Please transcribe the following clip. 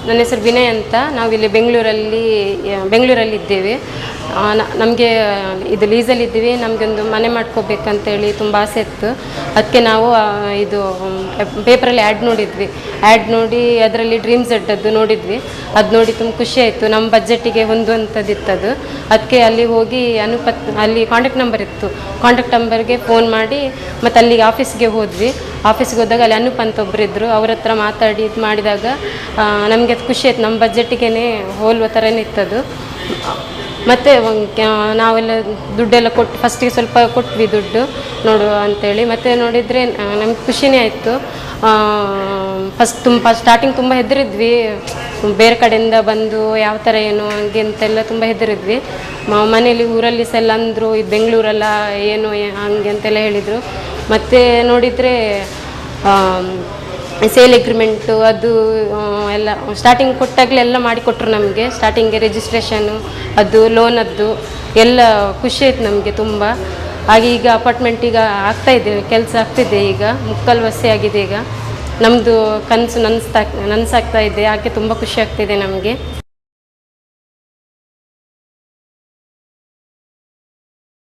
ನನ್ನ ಹೆಸರು ವಿನಯ್ ಅಂತ. ನಾವಿಲ್ಲಿ ಬೆಂಗಳೂರಲ್ಲಿದ್ದೇವೆ. ನಮಗೆ ಇದು ಲೀಸಲ್ಲಿದ್ದೀವಿ. ನಮಗೊಂದು ಮನೆ ಮಾಡ್ಕೋಬೇಕಂತೇಳಿ ತುಂಬ ಆಸೆ ಇತ್ತು. ಅದಕ್ಕೆ ನಾವು ಇದು ಪೇಪರಲ್ಲಿ ಆ್ಯಡ್ ನೋಡಿದ್ವಿ. ಆ್ಯಡ್ ನೋಡಿ ಅದರಲ್ಲಿ ಡ್ರೀಮ್ ಝಡ್ಡದ್ದು ನೋಡಿದ್ವಿ. ಅದು ನೋಡಿ ತುಂಬ ಖುಷಿ ಆಯಿತು. ನಮ್ಮ ಬಜೆಟ್ಟಿಗೆ ಹೊಂದುವಂಥದ್ದಿತ್ತದು. ಅದಕ್ಕೆ ಅಲ್ಲಿ ಹೋಗಿ ಅಲ್ಲಿ ಕಾಂಟ್ಯಾಕ್ಟ್ ನಂಬರ್ ಇತ್ತು. ಕಾಂಟ್ಯಾಕ್ಟ್ ನಂಬರ್ಗೆ ಫೋನ್ ಮಾಡಿ ಮತ್ತು ಅಲ್ಲಿಗೆ ಆಫೀಸ್ಗೆ ಹೋದ್ವಿ. ಆಫೀಸ್ಗೆ ಹೋದಾಗ ಅಲ್ಲಿ ಅನೂಪ್ ಅಂತ ಒಬ್ಬರಿದ್ದರು. ಅವ್ರ ಹತ್ರ ಮಾತಾಡಿ ಇದು ಮಾಡಿದಾಗ ನಮಗೆ ಅದು ಖುಷಿ ಆಯ್ತು. ನಮ್ಮ ಬಜೆಟ್ಟಿಗೆ ಹೋಲುವ ಥರನೇ ಇತ್ತದು. ಮತ್ತು ನಾವೆಲ್ಲ ದುಡ್ಡೆಲ್ಲ ಕೊಟ್ಟು ಫಸ್ಟಿಗೆ ಸ್ವಲ್ಪ ಕೊಟ್ವಿ ದುಡ್ಡು ನೋಡುವ ಅಂಥೇಳಿ. ಮತ್ತು ನೋಡಿದರೆ ನಮ್ಗೆ ಖುಷಿನೇ ಆಯಿತು. ಸ್ಟಾರ್ಟಿಂಗ್ ತುಂಬ ಹೆದರಿದ್ವಿ. ಬೇರೆ ಕಡೆಯಿಂದ ಬಂದು ಯಾವ ಥರ ಏನು ಹಂಗೆ ಅಂತೆಲ್ಲ ತುಂಬ ಹೆದರಿದ್ವಿ. ಮನೇಲಿ ಊರಲ್ಲಿ ಸಹ ಎಲ್ಲ ಅಂದರು, ಇದು ಬೆಂಗಳೂರಲ್ಲ ಏನು ಹಂಗೆ ಅಂತೆಲ್ಲ ಹೇಳಿದರು. ಮತ್ತು ನೋಡಿದರೆ ಸೇಲ್ ಎಗ್ರಿಮೆಂಟು ಅದು ಎಲ್ಲ ಸ್ಟಾರ್ಟಿಂಗ್ ಕೊಟ್ಟಾಗಲೇ ಎಲ್ಲ ಮಾಡಿಕೊಟ್ರು ನಮಗೆ. ಸ್ಟಾರ್ಟಿಂಗ್ಗೆ ರಿಜಿಸ್ಟ್ರೇಷನ್ನು ಅದು ಲೋನದ್ದು ಎಲ್ಲ ಖುಷಿ ಆಯ್ತು ನಮಗೆ ತುಂಬ. ಹಾಗೆ ಈಗ ಅಪಾರ್ಟ್ಮೆಂಟ್ ಈಗ ಆಗ್ತಾಯಿದೆ, ಕೆಲಸ ಆಗ್ತಿದೆ. ಈಗ ಮುಕ್ಕಾಲ್ವಸೆ ಆಗಿದೆ. ಈಗ ನಮ್ಮದು ಕನಸು ನನಸಾಗ್ತಾ ಇದೆ. ಹಾಗೆ ತುಂಬ ಖುಷಿ ಆಗ್ತಿದೆ ನಮಗೆ.